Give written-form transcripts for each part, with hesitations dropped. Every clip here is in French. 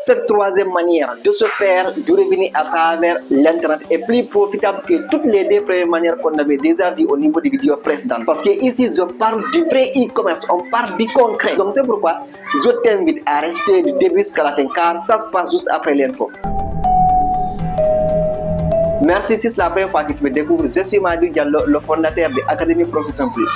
Cette troisième manière de se faire du revenu à travers l'internet est plus profitable que toutes les deux premières manières qu'on avait déjà vues au niveau des vidéos précédentes. Parce que ici, je parle du vrai e-commerce, on parle du concret. Donc c'est pourquoi je t'invite à rester du début jusqu'à la fin car ça se passe juste après l'intro. Merci si c'est la première fois que tu me découvres. Je suis Madu Diallo, le fondateur de Académie Profession Plus.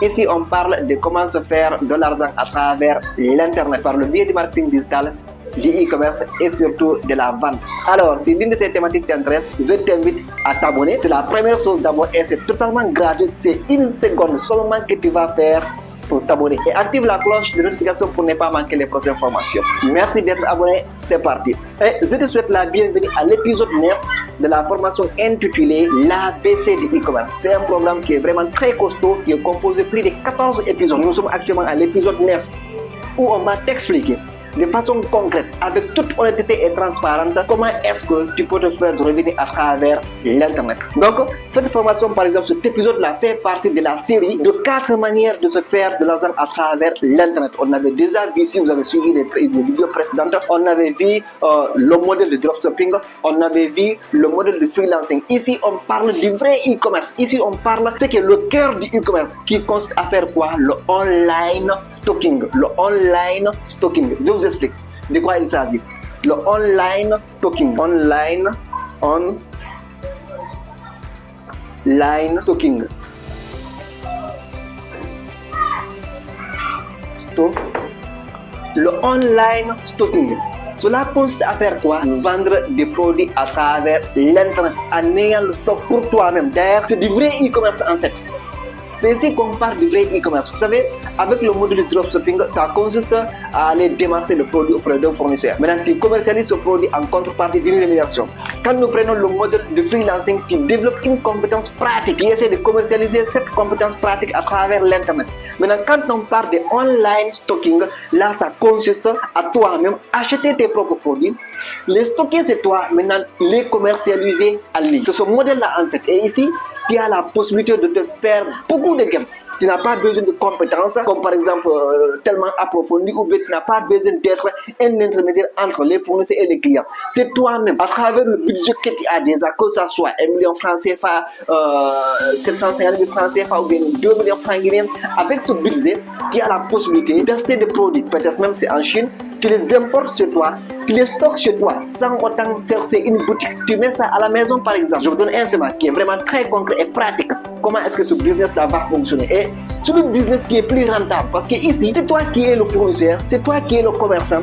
Ici, on parle de comment se faire de l'argent à travers l'internet par le biais du marketing digital, du e-commerce et surtout de la vente. Alors, si l'une de ces thématiques t'intéresse, je t'invite à t'abonner. C'est la première chose d'abord et c'est totalement gratuit. C'est une seconde seulement que tu vas faire pour t'abonner. Et active la cloche de notification pour ne pas manquer les prochaines formations. Merci d'être abonné. C'est parti. Et je te souhaite la bienvenue à l'épisode 9 de la formation intitulée l'ABC du e-commerce. C'est un programme qui est vraiment très costaud, qui est composé de plus de 14 épisodes. Nous sommes actuellement à l'épisode 9 où on va t'expliquer de façon concrète, avec toute honnêteté et transparente, comment est-ce que tu peux te faire du revenu à travers l'internet. Donc, cette formation, par exemple, cet épisode-là fait partie de la série de 4 manières de se faire de l'argent à travers l'internet. On avait déjà vu, si vous avez suivi les vidéos précédentes, on avait vu le modèle de dropshipping, on avait vu le modèle de freelancing. Ici, on parle du vrai e-commerce. Ici, on parle, c'est que le cœur du e-commerce qui consiste à faire quoi? Le online stocking. Le online stocking. Je vous explique de quoi il s'agit. Le online stocking. Online stocking. Le online stocking. Cela consiste à faire quoi? Vendre des produits à travers l'internet en ayant le stock pour toi-même. D'ailleurs, c'est du vrai e-commerce en fait. C'est ici qu'on parle du vrai e-commerce. Vous savez, avec le modèle de dropshipping, ça consiste à aller démarcher le produit auprès d'un fournisseur. Maintenant, tu commercialises ce produit en contrepartie d'une rémunération. Quand nous prenons le modèle de freelancing, tu développes une compétence pratique. Tu essaies de commercialiser cette compétence pratique à travers l'internet. Maintenant, quand on parle de online stocking, là, ça consiste à toi-même acheter tes propres produits, les stocker c'est toi, maintenant les commercialiser en ligne. C'est ce modèle-là en fait. Et ici, tu as la possibilité de te faire beaucoup de gains. Tu n'as pas besoin de compétences comme par exemple tellement approfondies ou bien tu n'as pas besoin d'être un intermédiaire entre les fournisseurs et les clients. C'est toi-même, à travers le budget que tu as déjà, que ça soit 1 million francs CFA, 750 000 francs CFA ou bien 2 millions francs guinéens, avec ce budget, tu as la possibilité d'acheter des produits, peut-être même c'est en Chine, tu les importes chez toi, tu les stockes chez toi, sans autant chercher une boutique. Tu mets ça à la maison par exemple. Je vous donne un schéma qui est vraiment très concret et pratique. Comment est-ce que ce business-là va fonctionner? Et c'est le business qui est plus rentable. Parce que ici, c'est toi qui es le fournisseur, c'est toi qui es le commerçant.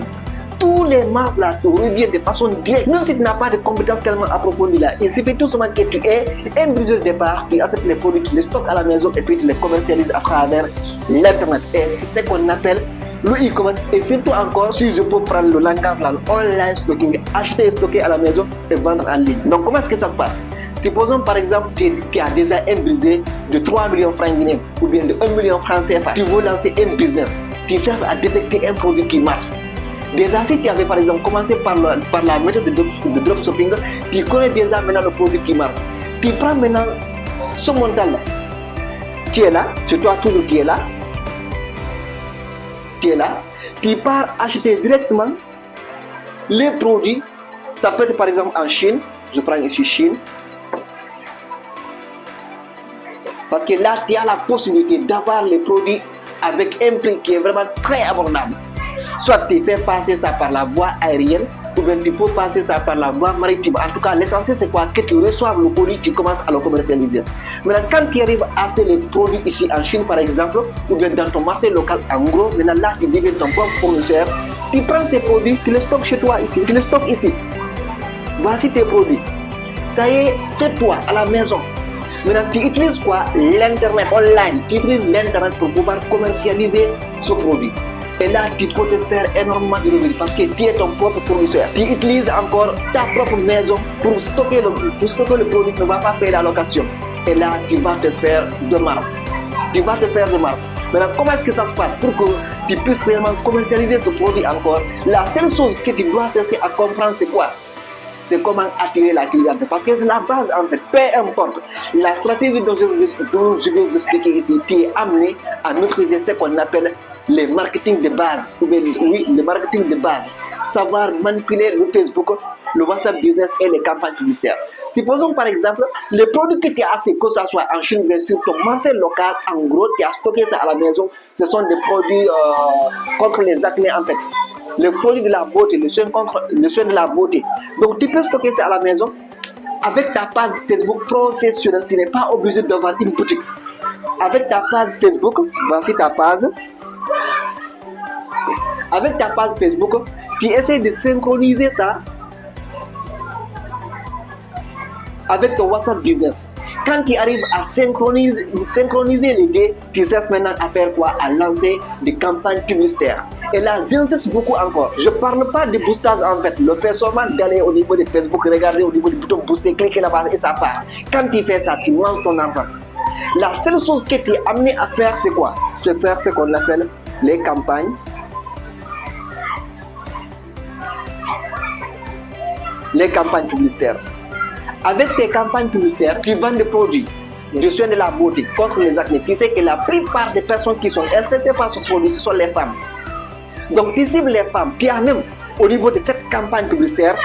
Tous les masses là te reviennent de façon directe. Même si tu n'as pas de compétences tellement approfondies là, il suffit tout simplement que tu aies un budget de départ, tu achètes les produits, tu les stockes à la maison et puis tu les commercialises à travers l'internet. Et c'est ce qu'on appelle le e-commerce. Et surtout encore, si je peux prendre le langage là, le online stocking, acheter et stocker à la maison et vendre en ligne. Donc comment est-ce que ça se passe? Supposons par exemple tu as déjà un budget de 3 millions de francs guinéens ou bien de 1 million de francs CFA. Tu veux lancer un business, tu cherches à détecter un produit qui marche. Déjà, si tu avais par exemple commencé par la méthode de dropshipping, tu connais déjà maintenant le produit qui marche. Tu prends maintenant ce montant-là. Tu es là, c'est toi toujours tu es là. Tu es là. Tu pars acheter directement les produits. Ça peut être par exemple en Chine. Je prends ici Chine. Parce que là, tu as la possibilité d'avoir les produits avec un prix qui est vraiment très abordable. Soit tu fais passer ça par la voie aérienne, ou bien tu peux passer ça par la voie maritime. En tout cas, l'essentiel c'est quoi? Que tu reçoives le produit, tu commences à le commercialiser. Maintenant, quand tu arrives à acheter les produits ici en Chine par exemple, ou bien dans ton marché local en gros, maintenant là, tu deviens ton propre fournisseur. Tu prends tes produits, tu les stockes chez toi ici, tu les stockes ici. Voici tes produits. Ça y est, c'est toi à la maison. Maintenant, tu utilises quoi? L'internet online. Tu utilises l'internet pour pouvoir commercialiser ce produit. Et là, tu peux te faire énormément de revenus parce que tu es ton propre fournisseur. Tu utilises encore ta propre maison pour stocker le produit, ne va pas payer la location. Et là, tu vas te faire de marge. Maintenant, comment est-ce que ça se passe pour que tu puisses réellement commercialiser ce produit encore? La seule chose que tu dois chercher à comprendre, c'est quoi? C'est comment attirer la clientèle. Parce que c'est la base en fait. Peu importe la stratégie dont je vais vous expliquer ici, tu es amené à maîtriser ce qu'on appelle les marketing de base. Oui, le marketing de base. savoir manipuler le Facebook, le WhatsApp Business et les campagnes publicitaires. Supposons par exemple, les produits que tu as achetés, que ce soit en Chine, bien sûr, ton marché local, en gros, tu as stocké ça à la maison, ce sont des produits contre les acné en fait. Les produits de la beauté, le soin de la beauté. Donc tu peux stocker ça à la maison. Avec ta page Facebook professionnelle, tu n'es pas obligé d'avoir une boutique. Avec ta page Facebook, voici ta page. Avec ta page Facebook, tu essaies de synchroniser ça avec ton WhatsApp Business. Quand tu arrives à synchroniser les deux, tu sais maintenant à faire quoi? À lancer des campagnes publicitaires. Et là, j'insiste beaucoup encore. Je ne parle pas de boostage en fait. Le fait seulement d'aller au niveau de Facebook, regarder au niveau du bouton booster, cliquer là-bas et ça part. Quand tu fais ça, tu lances ton argent. La seule chose que tu es amené à faire, c'est quoi? C'est faire ce qu'on appelle les campagnes. Les campagnes publicitaires. Avec ces campagnes publicitaires, tu vends des produits de soins de la beauté contre les acné. Tu sais que la plupart des personnes qui sont intéressées par ce produit, ce sont les femmes. Donc, tu cibles les femmes. Tu as même, au niveau de cette campagne publicitaire,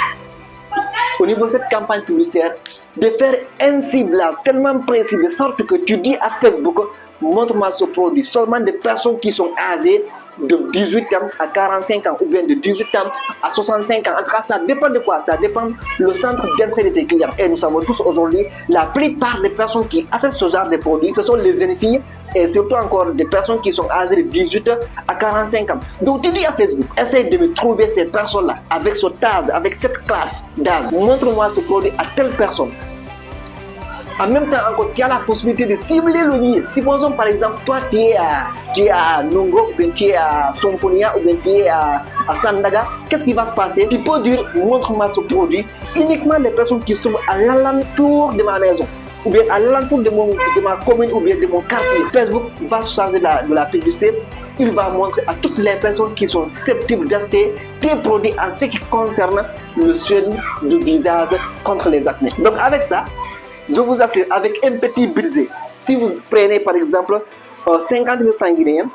de faire un ciblage tellement précis de sorte que tu dis à Facebook, montre-moi ce produit. Seulement des personnes qui sont âgées de 18 ans à 45 ans ou bien de 18 ans à 65 ans. En tout cas, ça dépend de quoi? Ça dépend le centre d'intérêt de tes clients. Et nous savons tous aujourd'hui, la plupart des personnes qui achètent ce genre de produits, ce sont les jeunes filles et surtout encore des personnes qui sont âgées de 18 à 45 ans. Donc tu dis à Facebook, essaye de me trouver ces personnes-là avec ce âge, avec cette classe d'âge. Montre-moi ce produit à telle personne. En même temps, encore, tu as la possibilité de cibler le lieu. Supposons par exemple, toi tu es à Nongo, ou bien tu es à Somfonia, ou bien tu es à Sandaga. Qu'est-ce qui va se passer? Tu peux dire, montre-moi ce produit uniquement les personnes qui se trouvent à l'alentour de ma maison, ou bien à l'alentour de ma commune, ou bien de mon quartier. Facebook va se charger de la publicité. Il va montrer à toutes les personnes qui sont susceptibles d'acheter tes produits en ce qui concerne le soin du visage contre les acné. Donc avec ça, je vous assure, avec un petit budget, si vous prenez par exemple 50 000 francs guinéens,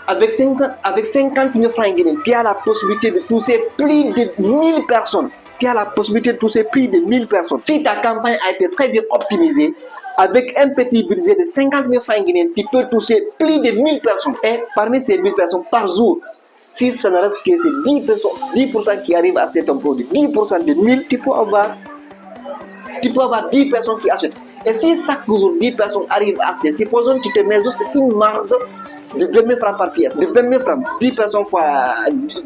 avec 50 000 francs guinéens, tu as la possibilité de toucher plus de 1000 personnes. Tu as la possibilité de toucher plus de 1000 personnes. Si ta campagne a été très bien optimisée, avec un petit budget de 50 000 francs guinéens, tu peux toucher plus de 1000 personnes. Et parmi ces 1000 personnes par jour, si ça ne reste que 10% qui arrivent à acheter ton produit, 10% de 1000, tu peux avoir 10 personnes qui achètent. Et si chaque jour 10 personnes arrivent à acheter, supposons que tu te mets juste une marge de 20 000 francs par pièce. De 20 000 francs, 10 personnes fois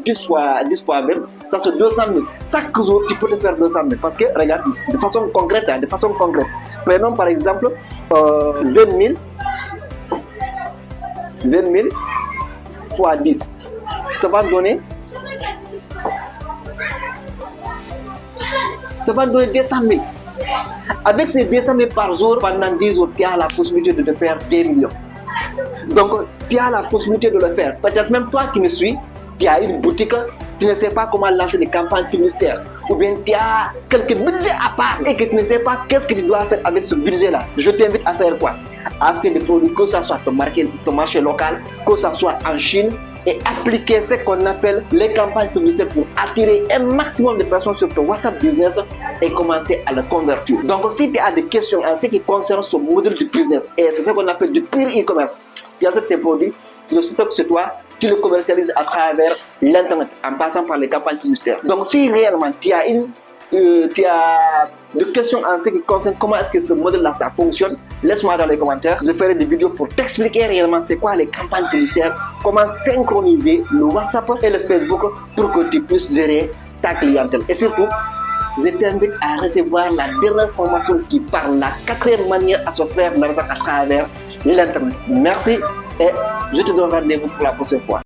10 fois 20, ça c'est 200 000. Chaque jour, tu peux te faire 200 000. Parce que, regarde, de façon concrète, prenons par exemple 20 000 fois 10. Ça va donner 200 000. Avec ces 200 000 par jour, pendant 10 jours, tu as la possibilité de faire 2 millions. Donc, tu as la possibilité de le faire. Peut-être même toi qui me suis, tu as une boutique, tu ne sais pas comment lancer des campagnes publicitaires. Ou bien tu as quelques budgets à part et que tu ne sais pas qu'est-ce que tu dois faire avec ce budget-là. Je t'invite à faire quoi? Acheter des produits, que ce soit ton marché local, que ce soit en Chine, et appliquer ce qu'on appelle les campagnes publicitaires pour attirer un maximum de personnes sur ton WhatsApp Business et commencer à le convertir. Donc, si tu as des questions en ce qui concerne ce modèle de business, et c'est ce qu'on appelle du pure e-commerce, tu achètes tes produits, tu le stockes sur toi, tu le commercialises à travers l'internet en passant par les campagnes publicitaires. Donc, si réellement tu as des questions en ce qui concerne comment est-ce que ce modèle-là ça fonctionne, laisse-moi dans les commentaires. Je ferai des vidéos pour t'expliquer réellement c'est quoi les campagnes publicitaires, comment synchroniser le WhatsApp et le Facebook pour que tu puisses gérer ta clientèle. Et surtout, je t'invite à recevoir la dernière formation qui parle de la 4e manière à se faire l'argent à travers l'internet. Merci et je te donne rendez-vous pour la prochaine fois.